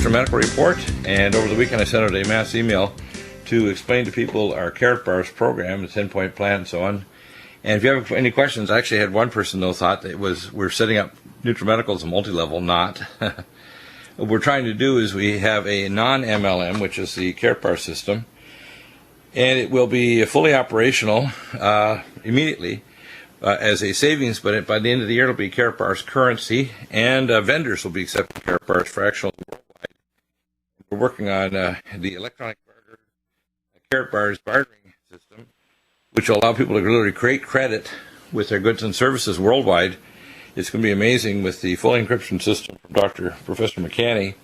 Nutrimedical report, and over the weekend I sent out a mass email to explain to people our carrot bars program, the 10-point plan, and so on. And if you have any questions, I actually had one person though thought that we're setting up Nutrimedical as a multi-level. Not. What we're trying to do is we have a non-MLM, which is the carrot bar system, and it will be fully operational immediately as a savings, but by the end of the year it'll be carrot bars currency, and vendors will be accepting carrot bars fractional worldwide. We're working on the electronic barter, carrot bars bartering system, which will allow people to literally create credit with their goods and services worldwide. It's going to be amazing with the full encryption system from Professor McCanney.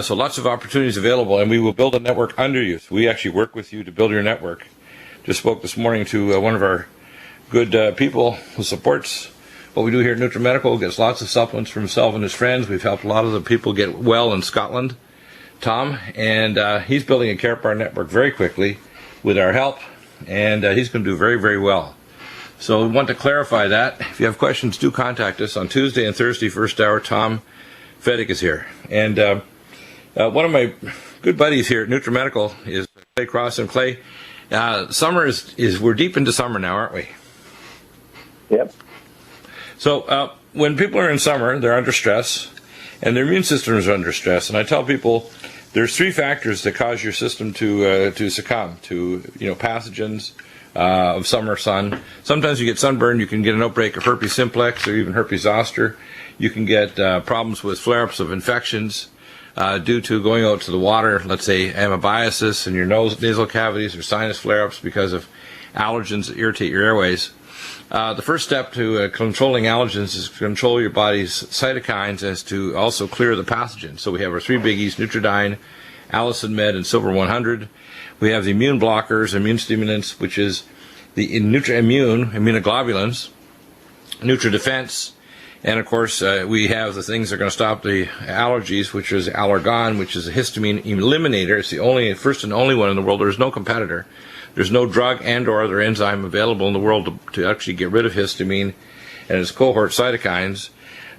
So lots of opportunities available, and we will build a network under you. So we actually work with you to build your network. Just spoke this morning to one of our good people who supports what we do here at Nutrimedical, gets lots of supplements for himself and his friends. We've helped a lot of the people get well in Scotland, Tom, and he's building a carrot bar network very quickly with our help, and he's going to do very, very well. So we want to clarify that. If you have questions, do contact us on Tuesday and Thursday, first hour. Tom Feddick is here. And one of my good buddies here at Nutrimedical is Clay Cross. And Clay, summer is we're deep into summer now, aren't we? Yep. So when people are in summer, they're under stress, and their immune system is under stress. And I tell people there's three factors that cause your system to succumb to pathogens of summer sun. Sometimes you get sunburn. You can get an outbreak of herpes simplex or even herpes zoster. You can get problems with flare-ups of infections due to going out to the water. Let's say amoebiasis in your nasal cavities, or sinus flare-ups because of allergens that irritate your airways. The first step to controlling allergens is to control your body's cytokines, as to also clear the pathogens. So we have our three biggies: Nutridyne, Allicin Med, and Silver 100. We have the immune blockers, immune stimulants, which is the NutriImmune, immunoglobulins, NutriDefense, and of course we have the things that are going to stop the allergies, which is Allergon, which is a histamine eliminator. It's the first and only one in the world. There's no competitor. There's no drug and or other enzyme available in the world to actually get rid of histamine and its cohort cytokines.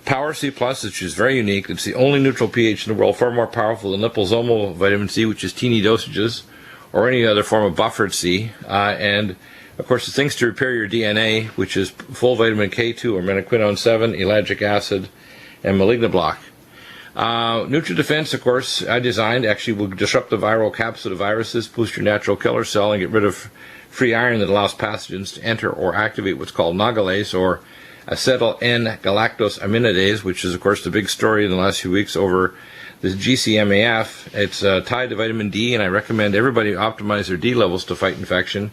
Power C+, which is very unique. It's the only neutral pH in the world, far more powerful than liposomal vitamin C, which is teeny dosages, or any other form of buffered C. And, of course, the things to repair your DNA, which is full vitamin K2 or minoquinone 7, ellagic acid, and malignoblock. NutriDefense, of course, I designed, actually will disrupt the viral capsid of viruses, boost your natural killer cell, and get rid of free iron that allows pathogens to enter or activate what's called nagalase, or acetyl N-galactosaminidase, which is, of course, the big story in the last few weeks over the GCMAF. It's tied to vitamin D, and I recommend everybody optimize their D levels to fight infection.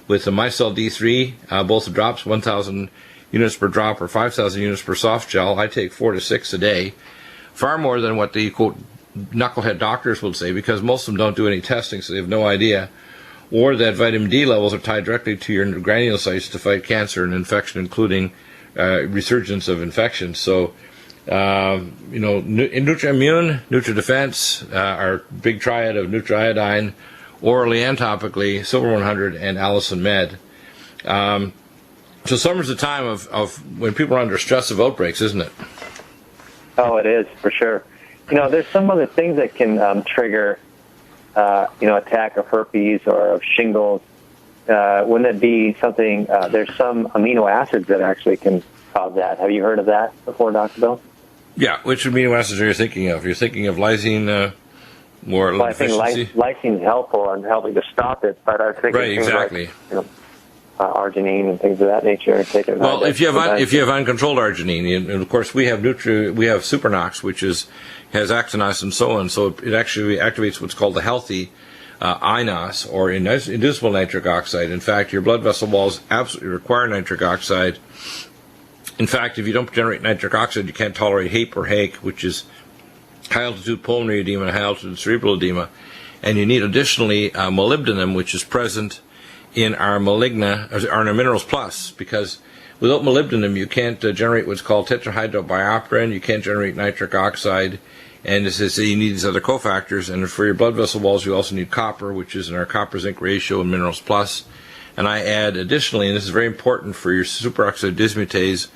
With the MyCell D3, both the drops, 1,000 units per drop or 5,000 units per soft gel, I take 4 to 6 a day. Far more than what the, quote, knucklehead doctors would say, because most of them don't do any testing, so they have no idea. Or that vitamin D levels are tied directly to your granulocytes to fight cancer and infection, including resurgence of infections. So, NutriImmune, NutriDefense, our big triad of Nutriodine, orally and topically, Silver 100, and Allicin Med. So summer's the time of when people are under stress of outbreaks, isn't it? Oh, it is, for sure. There's some other things that can trigger, attack of herpes or of shingles. Wouldn't it be something, there's some amino acids that actually can cause that. Have you heard of that before, Dr. Bill? Yeah, which amino acids are you thinking of? You're thinking of lysine or I think lysine is helpful in helping to stop it, but I was thinking right, exactly. Like, arginine and things of that nature. Well, if you have uncontrolled arginine, and of course we have Supernox, which has actinase and so on, so it actually activates what's called the healthy INOS, or inducible nitric oxide. In fact, your blood vessel walls absolutely require nitric oxide. In fact, if you don't generate nitric oxide, you can't tolerate HAPE or HAIC, which is high-altitude pulmonary edema and high-altitude cerebral edema. And you need additionally molybdenum, which is present in our Minerals Plus, because without molybdenum you can't generate what's called tetrahydrobiopterin, you can't generate nitric oxide, and as I say, you need these other cofactors. And for your blood vessel walls, you also need copper, which is in our copper-zinc ratio in Minerals Plus. And I add additionally, and this is very important for your superoxide dismutase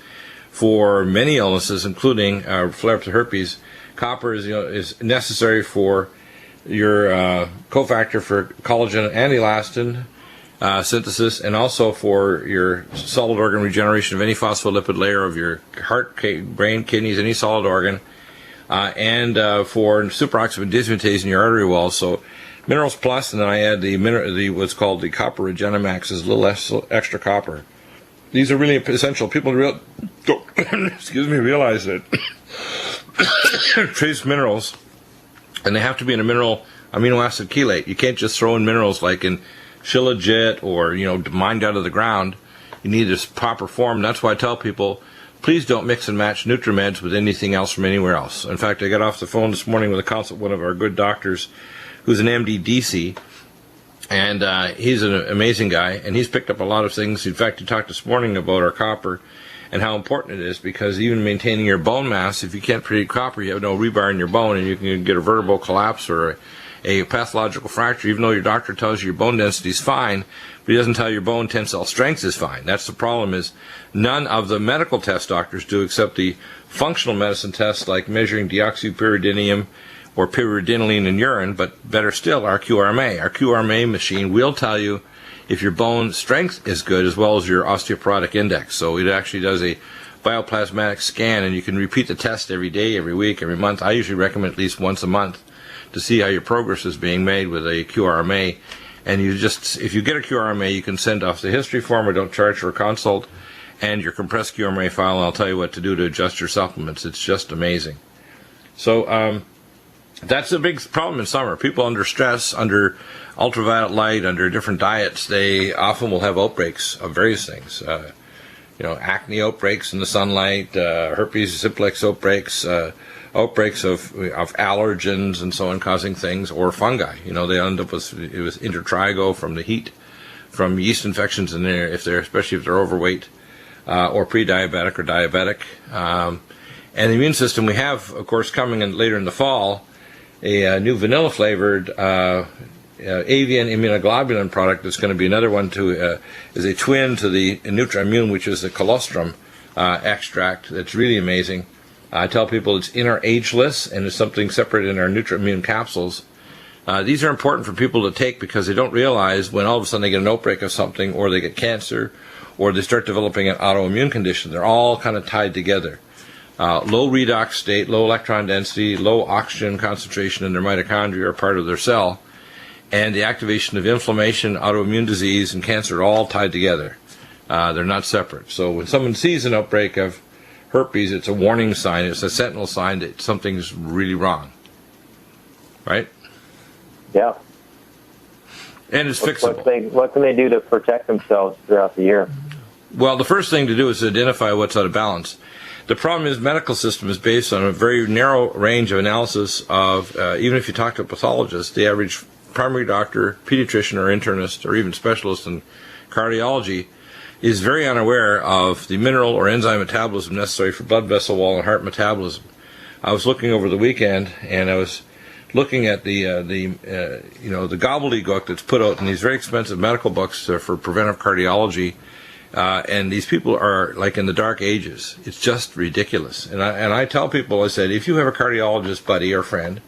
for many illnesses, including flare-ups of herpes, Copper is necessary for your cofactor for collagen and elastin synthesis, and also for your solid organ regeneration of any phospholipid layer of your heart, brain, kidneys, any solid organ, and for superoxide dismutase in your artery walls. So Minerals Plus, and then I add the what's called the Copper Regenemax, is a little extra copper. These are really essential. People don't realize that trace minerals, and they have to be in a mineral amino acid chelate. You can't just throw in minerals like in shilajit or mined out of the ground. You need this proper form. That's why I tell people, please don't mix and match NutriMeds with anything else from anywhere else. In fact, I got off the phone this morning with a consult, one of our good doctors, who's an MD DC, and he's an amazing guy, and he's picked up a lot of things. In fact, he talked this morning about our copper and how important it is, because even maintaining your bone mass, if you can't produce copper, you have no rebar in your bone, and you can get a vertebral collapse or a pathological fracture, even though your doctor tells you your bone density is fine, but he doesn't tell you your bone tensile strength is fine. That's the problem, is none of the medical test doctors do, except the functional medicine tests like measuring deoxypyridinium or pyridinoline in urine, but better still, our QRMA. Our QRMA machine will tell you if your bone strength is good, as well as your osteoporotic index. So it actually does a bioplasmatic scan, and you can repeat the test every day, every week, every month. I usually recommend at least once a month to see how your progress is being made with a QRMA. And if you get a QRMA, you can send off the history form, or don't charge for a consult, and your compressed QRMA file, and I'll tell you what to do to adjust your supplements. It's just amazing. So that's a big problem in summer. People under stress, under ultraviolet light, under different diets, they often will have outbreaks of various things. Acne outbreaks in the sunlight, herpes simplex outbreaks, outbreaks of allergens and so on, causing things, or fungi. They end up with intertrigo from the heat, from yeast infections in there, especially if they're overweight, or pre-diabetic or diabetic. And the immune system, we have, of course, coming in later in the fall, a new vanilla-flavored avian immunoglobulin product that's going to be another one is a twin to the NutriMune, which is a colostrum extract that's really amazing. I tell people it's in our ageless, and it's something separate in our NutriMune capsules. These are important for people to take, because they don't realize when all of a sudden they get an outbreak of something, or they get cancer, or they start developing an autoimmune condition. They're all kind of tied together. Low redox state, low electron density, low oxygen concentration in their mitochondria are part of their cell, and the activation of inflammation, autoimmune disease, and cancer are all tied together. They're not separate. So when someone sees an outbreak of herpes, it's a warning sign, it's a sentinel sign that something's really wrong. Right? Yeah. And it's fixable. What can they do to protect themselves throughout the year? Well, the first thing to do is identify what's out of balance. The problem is, medical system is based on a very narrow range of analysis of, even if you talk to a pathologist, the average primary doctor, pediatrician, or internist, or even specialist in cardiology is very unaware of the mineral or enzyme metabolism necessary for blood vessel wall and heart metabolism. I was looking over the weekend, and I was looking at the gobbledygook that's put out in these very expensive medical books for preventive cardiology. And these people are like in the dark ages. It's just ridiculous. And I tell people, I said, if you have a cardiologist buddy or friend,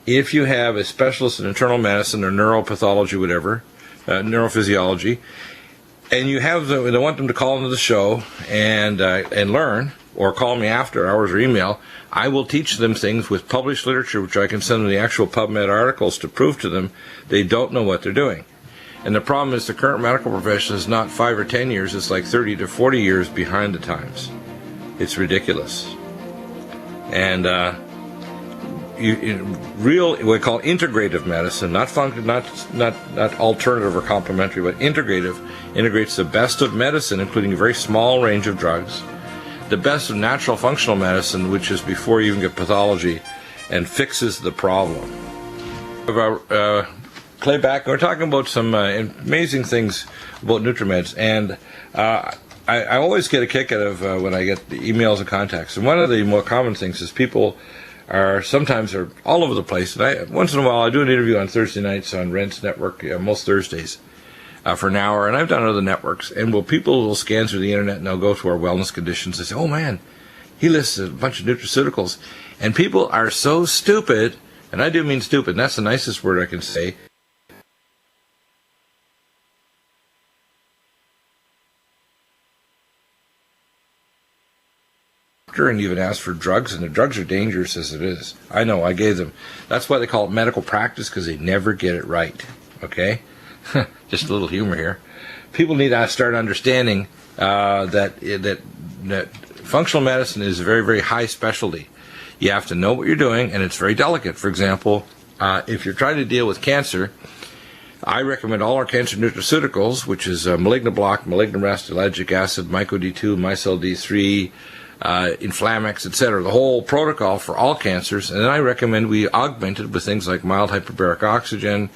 if you have a specialist in internal medicine or neuropathology, whatever, neurophysiology, and you have they want them to call into the show and learn, or call me after hours or email, I will teach them things with published literature, which I can send them the actual PubMed articles to prove to them they don't know what they're doing. And the problem is, the current medical profession is not 5 or 10 years, it's like 30 to 40 years behind the times. It's ridiculous. And real, what we call integrative medicine, not alternative or complementary, but integrative, integrates the best of medicine, including a very small range of drugs, the best of natural functional medicine, which is before you even get pathology, and fixes the problem. Clay back, we're talking about some amazing things about NutriMeds, and I always get a kick out of when I get the emails and contacts. And one of the more common things is people are sometimes all over the place. And once in a while I do an interview on Thursday nights on Rent's network, most Thursdays, for an hour, and I've done other networks. And people will scan through the internet and they'll go to our wellness conditions and say, "Oh man, he lists a bunch of nutraceuticals, And people are so stupid, and I do mean stupid, and that's the nicest word I can say. And even asked for drugs, and the drugs are dangerous as it is. I know, I gave them. That's why they call it medical practice, because they never get it right. Okay? Just a little humor here. People need to start understanding that functional medicine is a very, very high specialty. You have to know what you're doing, and it's very delicate. For example, if you're trying to deal with cancer, I recommend all our cancer nutraceuticals, which is malignant block, malignant rest, ellagic acid, myco-D2, micelle D3, Inflamex, etc., the whole protocol for all cancers. And then I recommend we augment it with things like mild hyperbaric oxygen.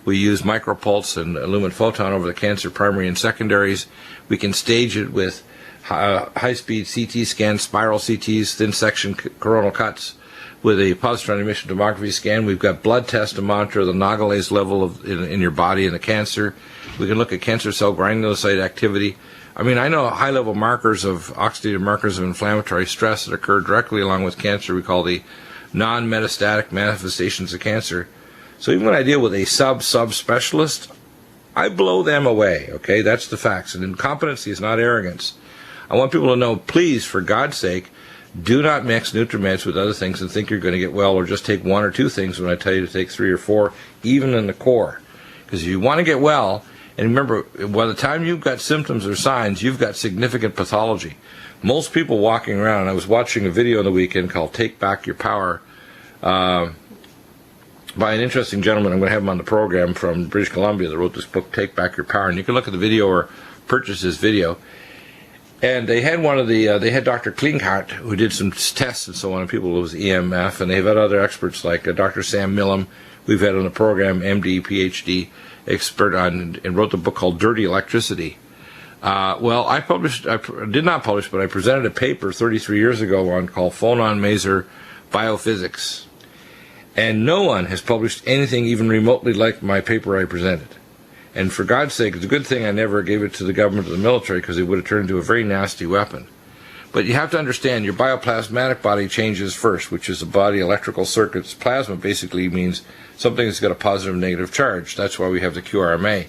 We use micropulse and lumen photon over the cancer primary and secondaries. We can stage it with high-speed CT scans, spiral CTs, thin section coronal cuts with a positron emission tomography scan. We've got blood tests to monitor the nagalase level in your body and the cancer. We can look at cancer cell granulocyte activity. I mean, I know high-level markers of oxidative markers of inflammatory stress that occur directly along with cancer. We call the non-metastatic manifestations of cancer. So even when I deal with a sub-specialist, I blow them away, okay? That's the facts. And incompetency is not arrogance. I want people to know, please, for God's sake, do not mix NutriMeds with other things and think you're going to get well, or just take one or two things when I tell you to take 3 or 4, even in the core. Because if you want to get well, and remember, by the time you've got symptoms or signs, you've got significant pathology. Most people walking around, and I was watching a video on the weekend called Take Back Your Power by an interesting gentleman. I'm going to have him on the program from British Columbia that wrote this book, Take Back Your Power. And you can look at the video or purchase his video. And they had they had Dr. Klinghardt, who did some tests and so on, and people with EMF, and they've had other experts like Dr. Sam Millam, we've had on the program, MD, PhD, expert on, and wrote the book called Dirty Electricity. Well, I did not publish, but I presented a paper 33 years ago called Phonon-Maser Biophysics. And no one has published anything even remotely like my paper I presented. And for God's sake, it's a good thing I never gave it to the government or the military, because it would have turned into a very nasty weapon. But you have to understand, your bioplasmatic body changes first, which is a body electrical circuits. Plasma basically means something that's got a positive and negative charge. That's why we have the QRMA.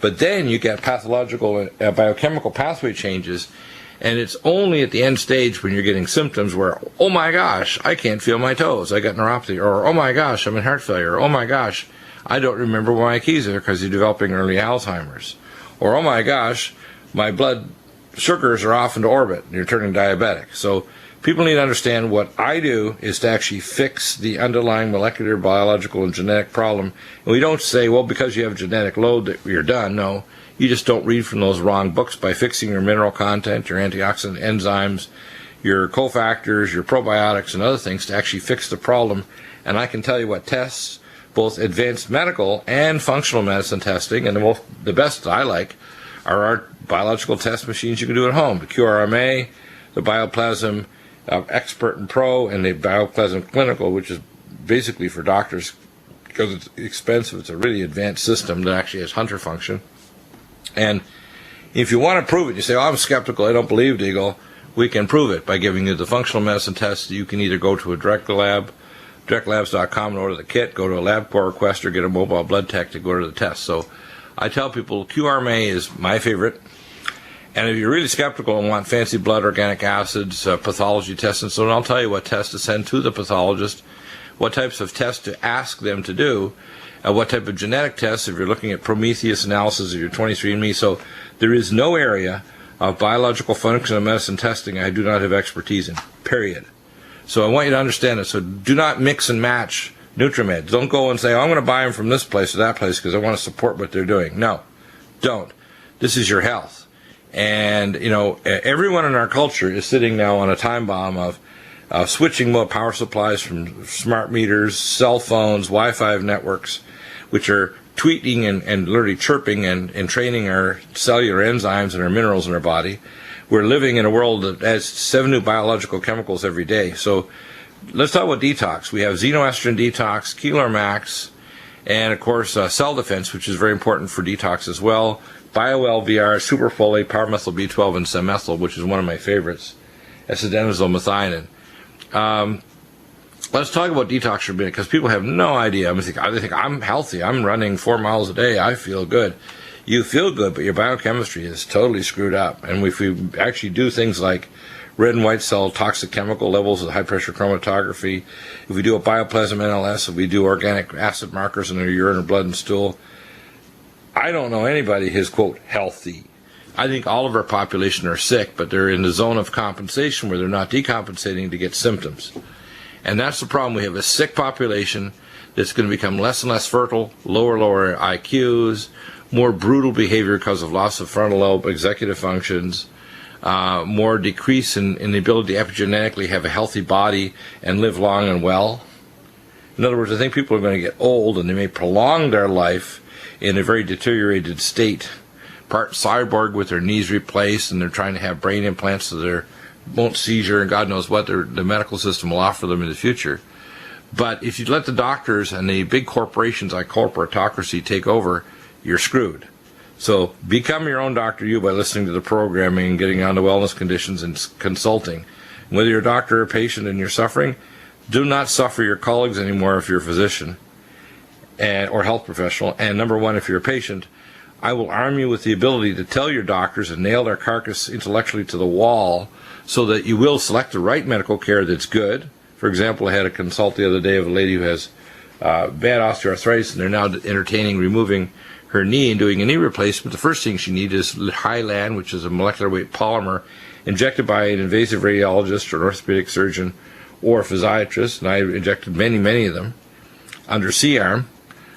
But then you get pathological biochemical pathway changes, and it's only at the end stage when you're getting symptoms where, oh my gosh, I can't feel my toes, I got neuropathy, or oh my gosh, I'm in heart failure, or oh my gosh, I don't remember where my keys are because you're developing early Alzheimer's, or oh my gosh, my blood sugars are off into orbit and you're turning diabetic. So people need to understand what I do is to actually fix the underlying molecular, biological, and genetic problem. And we don't say, well, because you have genetic load that you're done. No, you just don't read from those wrong books by fixing your mineral content, your antioxidant enzymes, your cofactors, your probiotics, and other things to actually fix the problem. And I can tell you what tests, both advanced medical and functional medicine testing, and the best I like are our biological test machines you can do at home. The QRMA, the Bioplasm Expert and Pro, and the Bioplasm Clinical, which is basically for doctors because it's expensive. It's a really advanced system that actually has hunter function. And if you want to prove it, you say, oh, I'm skeptical, I don't believe Deagle. We can prove it by giving you the functional medicine test. You can either go to a direct lab, directlabs.com, and order the kit, go to a LabCorp request, or get a mobile blood tech to go to the test. So I tell people QRMA is my favorite. And if you're really skeptical and want fancy blood, organic acids, pathology tests, and so on, I'll tell you what tests to send to the pathologist, what types of tests to ask them to do, what type of genetic tests if you're looking at Prometheus analysis of your 23andMe. So there is no area of biological functional medicine testing I do not have expertise in, period. So I want you to understand it. So do not mix and match NutriMeds. Don't go and say, oh, I'm going to buy them from this place or that place because I want to support what they're doing. No, don't. This is your health. And, you know, everyone in our culture is sitting now on a time bomb of switching more power supplies from smart meters, cell phones, Wi-Fi networks, which are tweeting and literally chirping and training our cellular enzymes and our minerals in our body. We're living in a world that has 7 new biological chemicals every day. So let's talk about detox. We have xenoestrogen detox, Keeler Max, and, of course, cell defense, which is very important for detox as well. BioLVR, superfolate, powermethyl B12, and Semethyl, which is one of my favorites, acetaminophen methionine. let's talk about detox for a minute, because people have no idea. They think I'm healthy. I'm running 4 miles a day. I feel good. You feel good, but your biochemistry is totally screwed up. And if we actually do things like red and white cell toxic chemical levels with high-pressure chromatography, if we do a bioplasm NLS, if we do organic acid markers in our urine or blood and stool, I don't know anybody who's, quote, healthy. I think all of our population are sick, but they're in the zone of compensation where they're not decompensating to get symptoms. And that's the problem. We have a sick population that's going to become less and less fertile, lower IQs, more brutal behavior because of loss of frontal lobe executive functions, more decrease in the ability to epigenetically have a healthy body and live long and well. In other words, I think people are going to get old, and they may prolong their life in a very deteriorated state, part cyborg with their knees replaced, and they're trying to have brain implants so they won't seizure, and God knows what the medical system will offer them in the future. But if you let the doctors and the big corporations like corporatocracy take over, you're screwed. So become your own doctor, by listening to the programming and getting on to wellness conditions and consulting. Whether you're a doctor or a patient and you're suffering, do not suffer your colleagues anymore if you're a physician or health professional. And number one, if you're a patient, I will arm you with the ability to tell your doctors and nail their carcass intellectually to the wall so that you will select the right medical care that's good. For example, I had a consult the other day of a lady who has bad osteoarthritis, and they're now entertaining removing her knee and doing a knee replacement. The first thing she needs is Highland, which is a molecular weight polymer injected by an invasive radiologist or an orthopedic surgeon or a physiatrist, and I injected many of them under C-arm.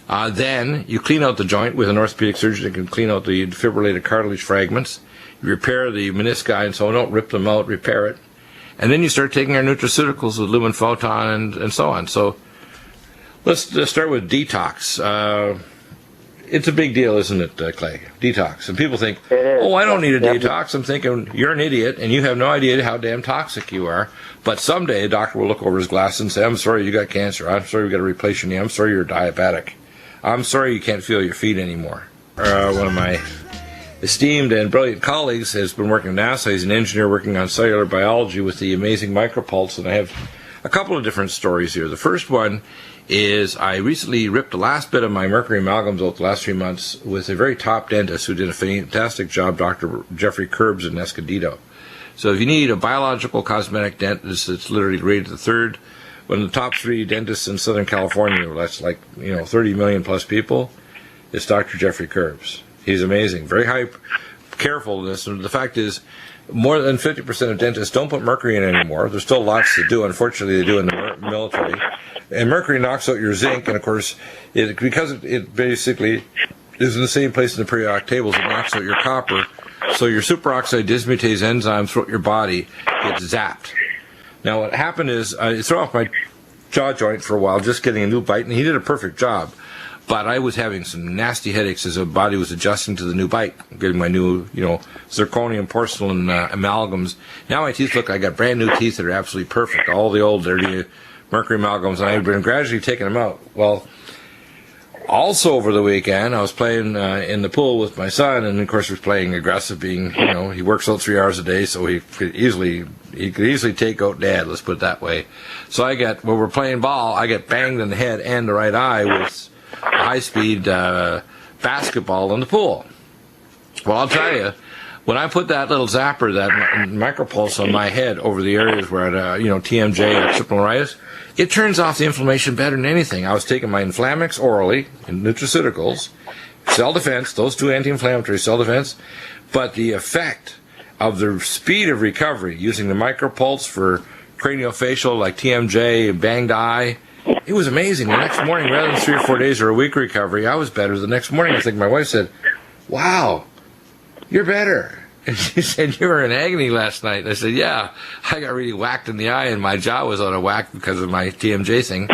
Then you clean out the joint with an orthopedic surgeon that can clean out the defibrillated cartilage fragments. You repair the menisci and so on. Don't rip them out, repair it. And then you start taking our nutraceuticals with lumen photon and so on. So let's start with detox. It's a big deal, isn't it, Clay? Detox. And people think, oh, I don't need a detox. I'm thinking, you're an idiot, and you have no idea how damn toxic you are. But someday a doctor will look over his glasses and say, I'm sorry you got cancer. I'm sorry we got to replace your knee. I'm sorry you're diabetic. I'm sorry you can't feel your feet anymore. One of my esteemed and brilliant colleagues has been working at NASA. He's an engineer working on cellular biology with the amazing micropulse, and I have a couple of different stories here. The first one is I recently ripped the last bit of my mercury amalgams out the last 3 months with a very top dentist who did a fantastic job, Dr. Jeffrey Curbs in Escondido. So if you need a biological cosmetic dentist that's literally rated the third, one of the top 3 dentists in Southern California, that's 30 million plus people, it's Dr. Jeffrey Curbs. He's amazing. Very high carefulness. And the fact is, more than 50% of dentists don't put mercury in anymore. There's still lots to do. Unfortunately, they do in the military. And mercury knocks out your zinc, and of course, because it basically is in the same place in the periodic tables, it knocks out your copper. So your superoxide dismutase enzyme throughout your body gets zapped. Now, what happened is I threw off my jaw joint for a while, just getting a new bite, and he did a perfect job. But I was having some nasty headaches as the body was adjusting to the new bite, getting my new, zirconium porcelain amalgams. Now my teeth I got brand new teeth that are absolutely perfect. All the old dirty mercury amalgams, and I've been gradually taking them out. Well, also over the weekend, I was playing in the pool with my son, and of course he was playing aggressive, being, he works out 3 hours a day, so he could easily take out Dad, let's put it that way. So when we're playing ball, I get banged in the head and the right eye with a high-speed basketball in the pool. Well, I'll tell you, when I put that little zapper, that micropulse on my head over the areas where I had, TMJ or triple neuritis, it turns off the inflammation better than anything. I was taking my Inflamix orally, and nutraceuticals, cell defense, those 2 anti-inflammatory cell defense, but the effect of the speed of recovery using the micropulse for craniofacial like TMJ, banged eye, it was amazing. The next morning, rather than 3 or 4 days or a week recovery, I was better. The next morning, I think my wife said, wow, you're better. And she said, you were in agony last night. And I said, yeah, I got really whacked in the eye, and my jaw was out of whack because of my TMJ thing.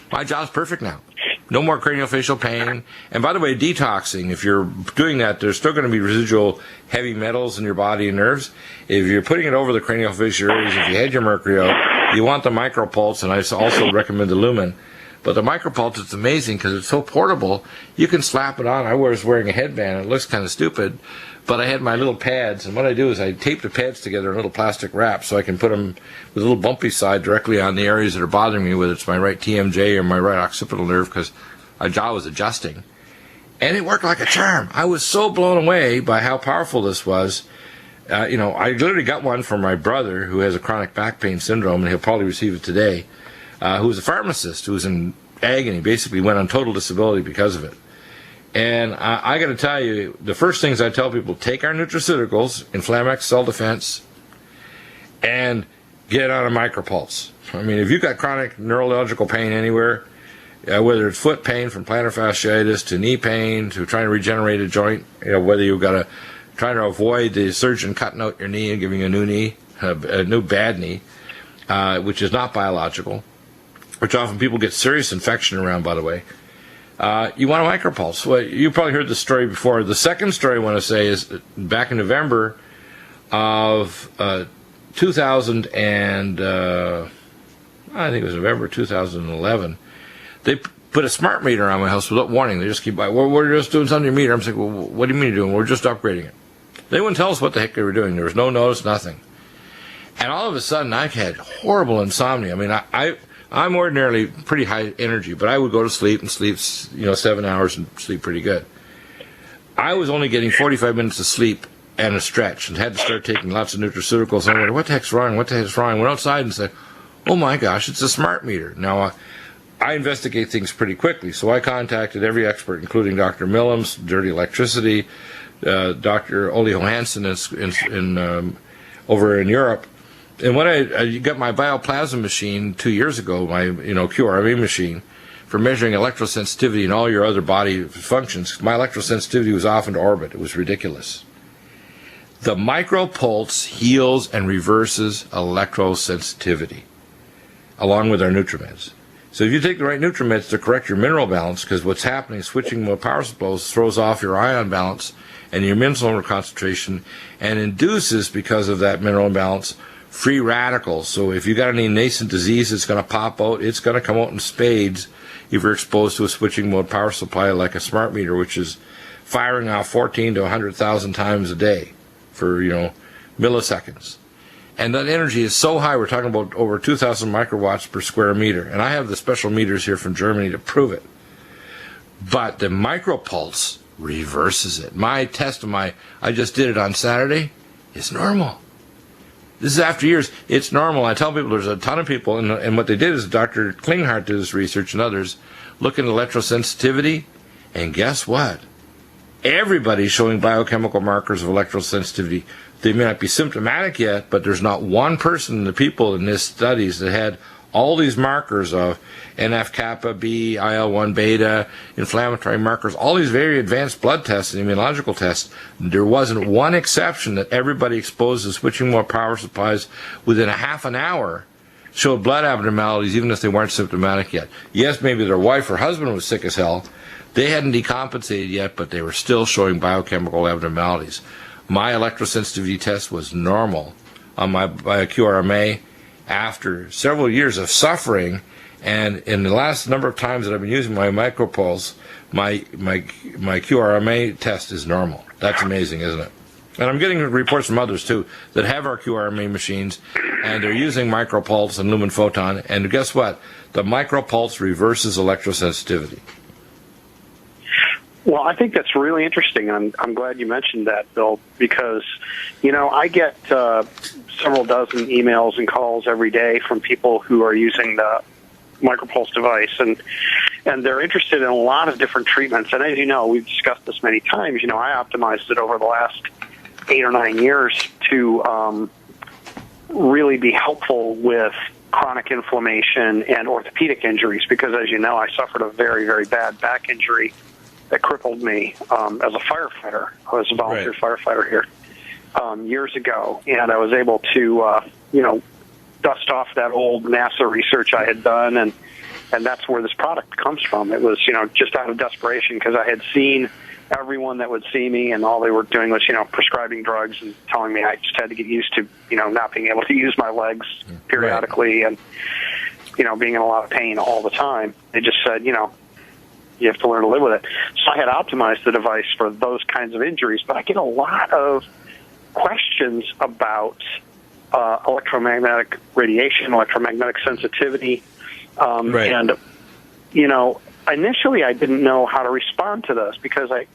My jaw's perfect now. No more craniofacial pain. And by the way, detoxing, if you're doing that, there's still going to be residual heavy metals in your body and nerves. If you're putting it over the craniofacial areas, if you had your mercury out, you want the micropulse, and I also recommend the lumen. But the MicroPulse, it's amazing because it's so portable. You can slap it on. I was wearing a headband. It looks kind of stupid, but I had my little pads, and what I do is I tape the pads together in little plastic wraps so I can put them with a little bumpy side directly on the areas that are bothering me, whether it's my right TMJ or my right occipital nerve, because my jaw was adjusting. And it worked like a charm. I was so blown away by how powerful this was. I literally got one from my brother who has a chronic back pain syndrome, and he'll probably receive it today, who was a pharmacist who was in agony, basically went on total disability because of it. And I got to tell you, the first things I tell people, take our nutraceuticals, Inflamex, Cell Defense, and get on a MicroPulse. I mean, if you've got chronic neurological pain anywhere, whether it's foot pain from plantar fasciitis to knee pain to trying to regenerate a joint, whether you've got to try to avoid the surgeon cutting out your knee and giving you a new knee, a new bad knee, which is not biological, which often people get serious infection around, by the way. You want a MicroPulse. Well, you probably heard the story before. The second story I want to say is back in November of 2000 and I think it was November 2011, they put a smart meter on my house without warning. They just keep by, well, we're just doing something to your meter. I'm saying, well, what do you mean you're doing? We're just upgrading it. They wouldn't tell us what the heck they were doing. There was no notice, nothing. And all of a sudden, I've had horrible insomnia. I mean, I'm ordinarily pretty high energy, but I would go to sleep and sleep, 7 hours and sleep pretty good. I was only getting 45 minutes of sleep and a stretch, and had to start taking lots of nutraceuticals. And I wondered, what the heck's wrong? What the heck's wrong? I went outside and said, oh my gosh, it's a smart meter. Now, I investigate things pretty quickly, so I contacted every expert, including Dr. Millam's, Dirty Electricity, Dr. Ole Johansson over in Europe. And when I got my Bioplasmic machine 2 years ago, my QRME machine, for measuring electrosensitivity and all your other body functions, my electrosensitivity was off into orbit. It was ridiculous. The MicroPulse heals and reverses electrosensitivity, along with our NutriMeds. So if you take the right NutriMeds to correct your mineral balance, because what's happening is switching more power supplies throws off your ion balance and your mineral concentration and induces, because of that mineral imbalance, free radicals. So if you got any nascent disease that's going to pop out, it's going to come out in spades if you're exposed to a switching mode power supply like a smart meter, which is firing off 14 to 100,000 times a day for, milliseconds. And that energy is so high, we're talking about over 2,000 microwatts per square meter. And I have the special meters here from Germany to prove it. But the MicroPulse reverses it. My test I just did it on Saturday, is normal. This is after years. It's normal. I tell people there's a ton of people, and what they did is Dr. Klinghardt did this research and others, look at electrosensitivity, and guess what? Everybody's showing biochemical markers of electrosensitivity. They may not be symptomatic yet, but there's not one person in the people in this studies that had all these markers of NF-kappa, B, IL-1 beta, inflammatory markers, all these very advanced blood tests and immunological tests. There wasn't one exception that everybody exposed to switching more power supplies within a half an hour showed blood abnormalities, even if they weren't symptomatic yet. Yes, maybe their wife or husband was sick as hell. They hadn't decompensated yet, but they were still showing biochemical abnormalities. My electrosensitivity test was normal on my QRMA after several years of suffering, and in the last number of times that I've been using my MicroPulse, my QRMA test is normal. That's amazing, isn't it? And I'm getting reports from others, too, that have our QRMA machines, and they're using MicroPulse and Lumen Photon, and guess what? The MicroPulse reverses electrosensitivity. Well, I think that's really interesting. I'm glad you mentioned that, Bill, because, I get several dozen emails and calls every day from people who are using the MicroPulse device, and they're interested in a lot of different treatments. And as you know, we've discussed this many times. I optimized it over the last 8 or 9 years to really be helpful with chronic inflammation and orthopedic injuries, because as you know, I suffered a very, very bad back injury that crippled me as a firefighter. I was a volunteer firefighter here years ago, and I was able to, dust off that old NASA research I had done, and that's where this product comes from. It was, just out of desperation, because I had seen everyone that would see me, and all they were doing was, prescribing drugs and telling me I just had to get used to, not being able to use my legs periodically. Right. being in a lot of pain all the time. They just said, you have to learn to live with it. So I had optimized the device for those kinds of injuries, but I get a lot of questions about electromagnetic radiation, electromagnetic sensitivity, Right. and initially I didn't know how to respond to this because I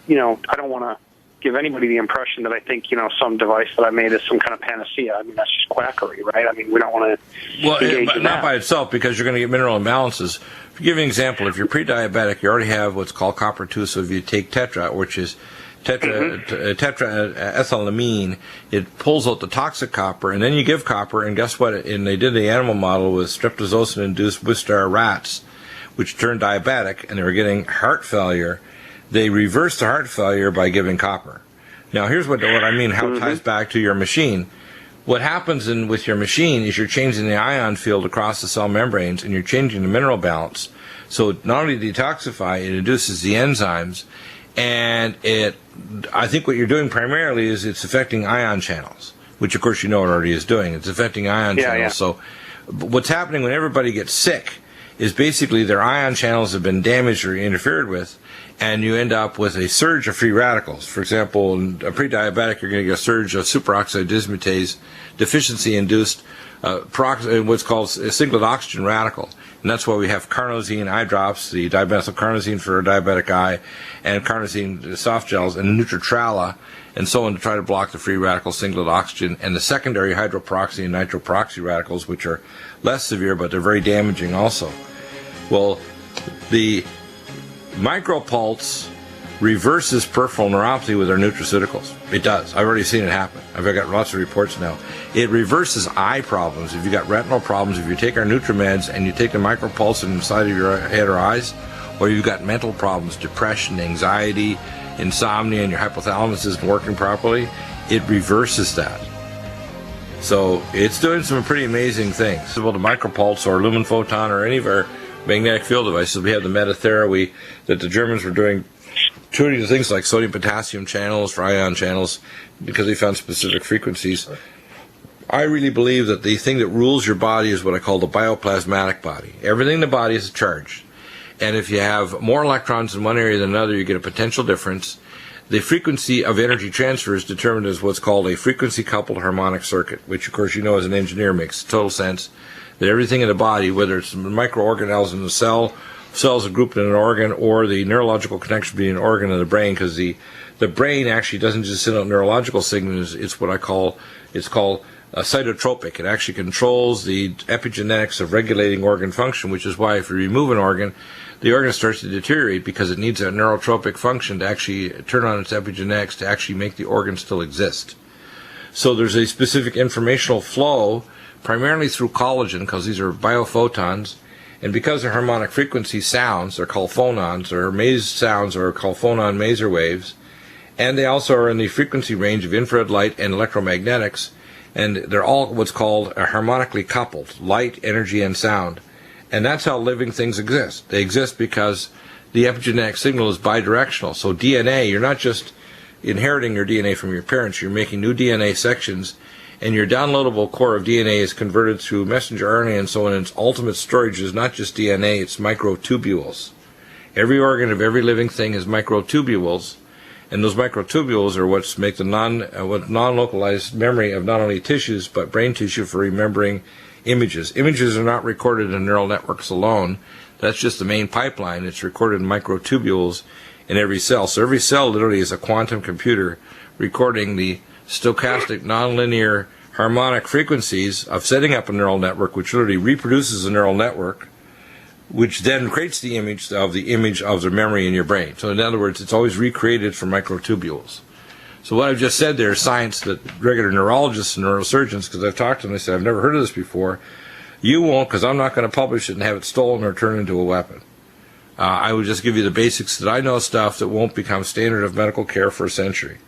don't want to give anybody the impression that I think some device that I made is some kind of panacea. I mean, that's just quackery, right? I mean, we don't want to engage but in not that. by itself, because you're going to get mineral imbalances. To give you an example, if you're pre-diabetic, you already have what's called copper 2. So if you take tetra, which is tetraethylamine, it pulls out the toxic copper, and then you give copper, and guess what? And they did the animal model with streptozotocin-induced Wistar rats, which turned diabetic, and they were getting heart failure. They reversed the heart failure by giving copper. Now, here's what I mean, how it ties back to your machine. What happens with your machine is you're changing the ion field across the cell membranes, and you're changing the mineral balance. So not only detoxify, it induces the enzymes, and I think what you're doing primarily is it's affecting ion channels, which of course it already is doing. It's affecting ion channels. Yeah. So what's happening when everybody gets sick is basically their ion channels have been damaged or interfered with, and you end up with a surge of free radicals. For example, in a pre-diabetic, you're going to get a surge of superoxide dismutase deficiency-induced what's called a singlet oxygen radical. And that's why we have carnosine eye drops, the dimethyl carnosine for a diabetic eye, and carnosine soft gels, and Nutritrala, and so on, to try to block the free radical singlet oxygen, and the secondary hydroperoxy and nitroperoxy radicals, which are less severe, but they're very damaging also. Well, the micropulse reverses peripheral neuropathy with our nutraceuticals. It does. I've already seen it happen. I've got lots of reports now. It reverses eye problems. If you've got retinal problems, if you take our NutriMeds and you take the micropulse inside of your head or eyes, or you've got mental problems, depression, anxiety, insomnia, and your hypothalamus isn't working properly, it reverses that. So it's doing some pretty amazing things. Well, the micropulse or lumen photon or any of our magnetic field devices, we have the Metathera that the Germans were doing, tuning to things like sodium-potassium channels for ion channels because they found specific frequencies. I really believe that the thing that rules your body is what I call the bioplasmatic body. Everything in the body is charged. And if you have more electrons in one area than another, you get a potential difference. The frequency of energy transfer is determined as what's called a frequency-coupled harmonic circuit, which, of course, as an engineer makes total sense, that everything in the body, whether it's microorganelles in the cells are grouped in an organ, or the neurological connection between an organ and the brain, because the brain actually doesn't just send out neurological signals. It's what it's called cytotropic. It actually controls the epigenetics of regulating organ function, which is why if you remove an organ, the organ starts to deteriorate because it needs a neurotropic function to actually turn on its epigenetics to actually make the organ still exist. So there's a specific informational flow, primarily through collagen, because these are biophotons, and because they're harmonic frequency sounds, they're called phonons, or maze sounds are called phonon maser waves, and they also are in the frequency range of infrared light and electromagnetics, and they're all what's called harmonically coupled, light, energy, and sound. And that's how living things exist. They exist because the epigenetic signal is bidirectional. So DNA, you're not just inheriting your DNA from your parents, you're making new DNA sections, and your downloadable core of DNA is converted through messenger RNA and so on, and its ultimate storage is not just DNA, it's microtubules. Every organ of every living thing has microtubules, and those microtubules are what's make the non-localized memory of not only tissues, but brain tissue for remembering images. Images are not recorded in neural networks alone. That's just the main pipeline. It's recorded in microtubules in every cell. So every cell literally is a quantum computer recording the stochastic nonlinear harmonic frequencies of setting up a neural network, which literally reproduces a neural network, which then creates the image of the memory in your brain. So in other words, it's always recreated from microtubules. So what I've just said there is science that regular neurologists and neurosurgeons, because I've talked to them, they said, I've never heard of this before. You won't, because I'm not going to publish it and have it stolen or turned into a weapon. I would just give you the basics that I know, stuff that won't become standard of medical care for a century.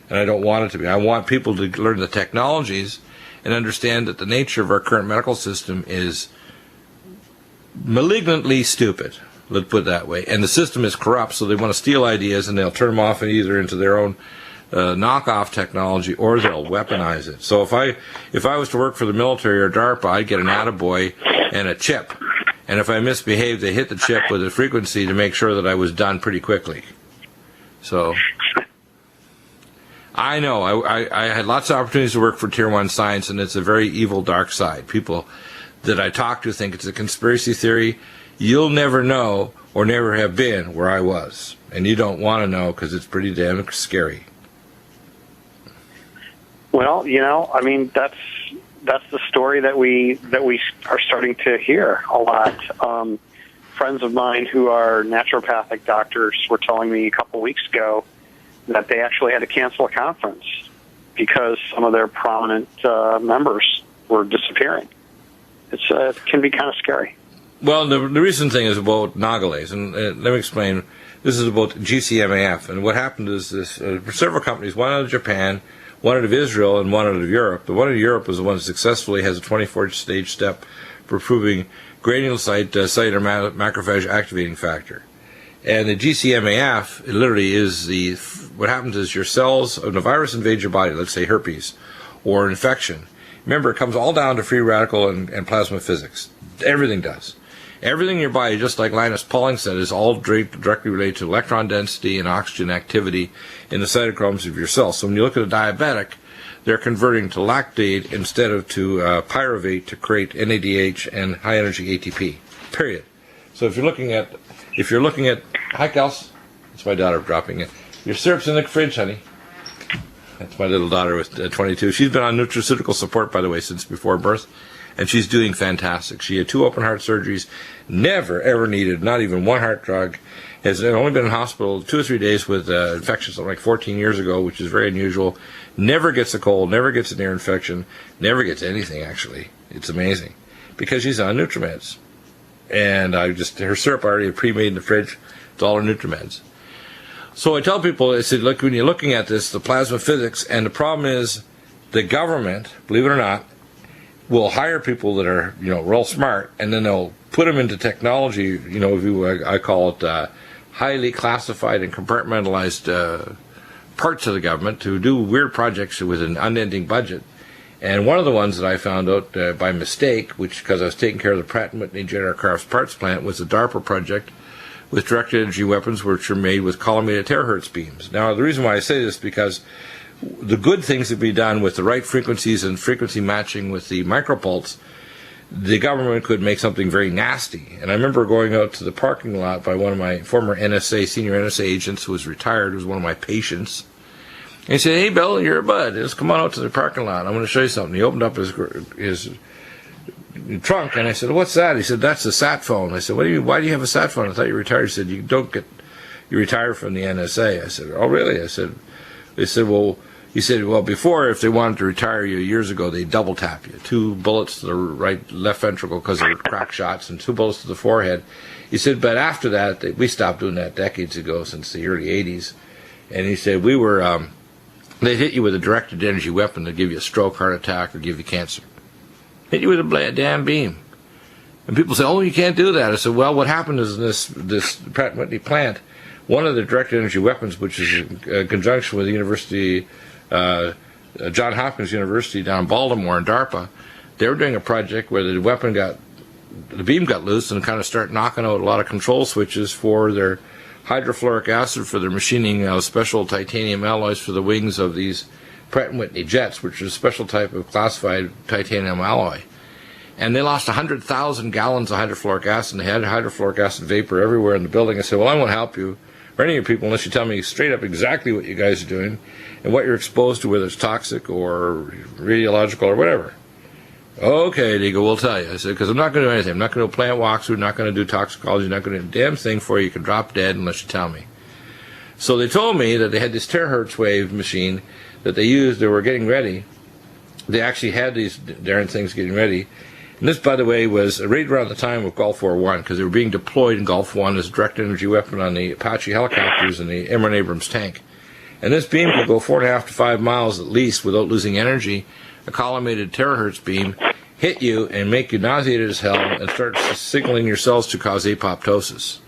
And I don't want it to be. I want people to learn the technologies and understand that the nature of our current medical system is malignantly stupid, let's put it that way. And the system is corrupt, so they want to steal ideas and they'll turn them off either into their own knockoff technology, or they'll weaponize it. So if I was to work for the military or DARPA, I'd get an attaboy and a chip. And if I misbehaved, they hit the chip with a frequency to make sure that I was done pretty quickly. So I know I had lots of opportunities to work for Tier 1 science, and it's a very evil, dark side. People that I talk to think it's a conspiracy theory. You'll never know or never have been where I was. And you don't want to know because it's pretty damn scary. Well, I mean, that's the story that we are starting to hear a lot. Friends of mine who are naturopathic doctors were telling me a couple weeks ago that they actually had to cancel a conference because some of their prominent members were disappearing. It can be kind of scary. Well, the recent thing is about Nagalase, and let me explain. This is about GCMAF, and what happened is this: several companies, one out of Japan, one out of Israel, and one out of Europe. The one in Europe was the one that successfully has a 24-stage step for proving granulocyte cellular macrophage activating factor. And the GCMAF, it literally is what happens is your cells, when a virus invades your body, let's say herpes, or infection. Remember, it comes all down to free radical and plasma physics. Everything does. Everything in your body, just like Linus Pauling said, is all directly related to electron density and oxygen activity in the cytochromes of your cells. So when you look at a diabetic, they're converting to lactate instead of to pyruvate to create NADH and high energy ATP. Period. So if you're looking at, hi Kels, that's my daughter dropping it. Your syrup's in the fridge, honey. That's my little daughter with 22. She's been on nutraceutical support, by the way, since before birth. And she's doing fantastic. She had 2 open heart surgeries, never ever needed, not even one heart drug. Has only been in hospital 2 or 3 days with infection, something like 14 years ago, which is very unusual. Never gets a cold, never gets an ear infection, never gets anything, actually. It's amazing. Because she's on NutriMeds. And her syrup I already pre-made in the fridge. It's all her NutriMeds. So I tell people, I said, look, when you're looking at this, the plasma physics, and the problem is the government, believe it or not, will hire people that are, real smart, and then they'll put them into technology, I call it highly classified and compartmentalized parts of the government to do weird projects with an unending budget. And one of the ones that I found out by mistake, because I was taking care of the Pratt & Whitney General Crafts parts plant, was a DARPA project with directed energy weapons which are made with collimated terahertz beams. Now, the reason why I say this is because the good things that be done with the right frequencies and frequency matching with the micropulse, the government could make something very nasty. And I remember going out to the parking lot by one of my former senior NSA agents who was retired, who was one of my patients. And he said, "Hey, Bill, you're a bud. Just come on out to the parking lot. I'm going to show you something." He opened up his trunk, and I said, "What's that?" He said, "That's a sat phone." I said, "What do you mean? Why do you have a sat phone? I thought you retired." He said, "You retire from the NSA." I said, "Oh, really?" They said, well, before, if they wanted to retire you years ago, they double tap you. 2 bullets to the left ventricle because of crack shots and 2 bullets to the forehead. He said, but after that, we stopped doing that decades ago, since the early 80s. And he said, they'd hit you with a directed energy weapon to give you a stroke, heart attack, or give you cancer. Hit you with a damn beam. And people say, "Oh, you can't do that." I said, well, what happened is this Pratt & Whitney plant, one of the directed energy weapons, which is in conjunction with the University, Johns Hopkins University down in Baltimore and DARPA, they were doing a project where the beam got loose and kind of started knocking out a lot of control switches for their hydrofluoric acid, for their machining special titanium alloys for the wings of these Pratt & Whitney jets, which is a special type of classified titanium alloy. And they lost 100,000 gallons of hydrofluoric acid, and they had hydrofluoric acid vapor everywhere in the building. I said, well, I won't help you or any of your people unless you tell me straight up exactly what you guys are doing and what you're exposed to, whether it's toxic or radiological or whatever. Okay, Deagle, we'll tell you. I said, because I'm not going to do anything. I'm not going to do a plant walkthrough, not going to do toxicology, not going to do a damn thing for you. You can drop dead unless you tell me. So they told me that they had this terahertz wave machine that they used. They were getting ready. They actually had these darn things getting ready. And this, by the way, was right around the time of Gulf War I, because they were being deployed in Gulf War as a direct energy weapon on the Apache helicopters and the M1 Abrams tank. And this beam could go 4.5 to 5 miles at least without losing energy. A collimated terahertz beam hit you and make you nauseated as hell and start signaling your cells to cause apoptosis.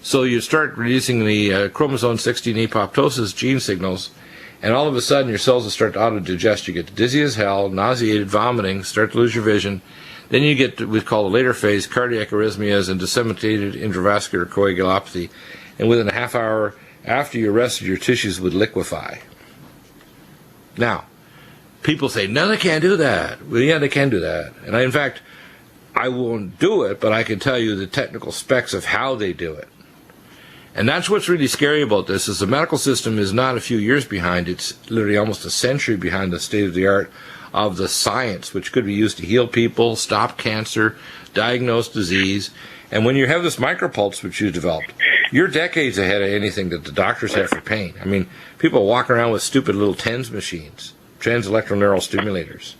So you start releasing the chromosome 16 apoptosis gene signals, and all of a sudden your cells will start to auto-digest. You get dizzy as hell, nauseated, vomiting, start to lose your vision. Then you get what we call the later phase, cardiac arrhythmias and disseminated intravascular coagulopathy. And within a half hour after you rested, your tissues would liquefy. Now, people say, no, they can't do that. Well, yeah, they can do that. And in fact, I won't do it, but I can tell you the technical specs of how they do it. And that's what's really scary about this, is the medical system is not a few years behind. It's literally almost a century behind the state of the art of the science, which could be used to heal people, stop cancer, diagnose disease. And when you have this micropulse, which you developed, you're decades ahead of anything that the doctors have for pain. I mean, people walk around with stupid little TENS machines, trans-electroneural stimulators.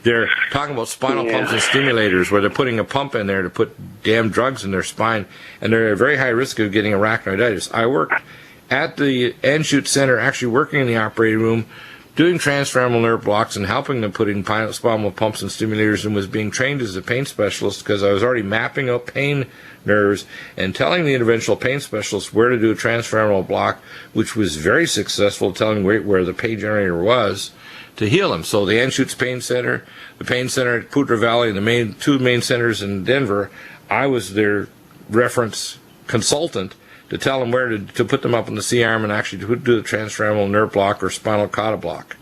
They're talking about spinal pumps and stimulators where they're putting a pump in there to put damn drugs in their spine, and they're at a very high risk of getting arachnoiditis. I worked at the Anschutz Center, actually working in the operating room, doing transfemoral nerve blocks and helping them put in spinal pumps and stimulators, and was being trained as a pain specialist because I was already mapping out pain nerves and telling the interventional pain specialist where to do a transfemoral block, which was very successful, telling where the pain generator was to heal them. So the Anschutz Pain Center, the Pain Center at Poudre Valley, and the two main centers in Denver, I was their reference consultant to tell them where to put them up on the C-arm and actually to do the transfemoral nerve block or spinal cotta block.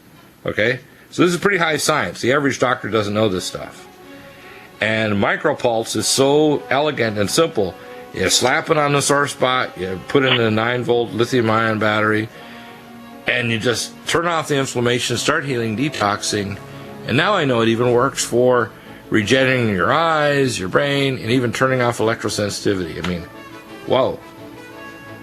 Okay? So this is pretty high science. The average doctor doesn't know this stuff. And micropulse is so elegant and simple. You slap it on the sore spot, you put in a 9-volt lithium-ion battery, and you just turn off the inflammation, start healing, detoxing. And now I know it even works for regenerating your eyes, your brain, and even turning off electrosensitivity. I mean, whoa.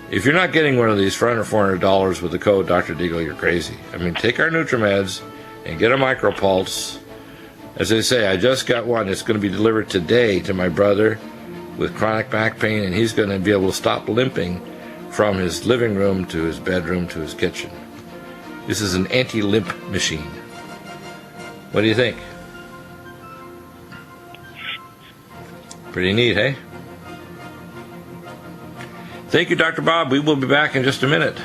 If you're not getting one of these for under $400 with the code Dr. Deagle, you're crazy. I mean, take our NutriMeds and get a micropulse. As I say, I just got one. It's going to be delivered today to my brother with chronic back pain, and he's going to be able to stop limping from his living room to his bedroom to his kitchen. This is an anti-limp machine. What do you think? Pretty neat, hey? Thank you, Dr. Bob. We will be back in just a minute.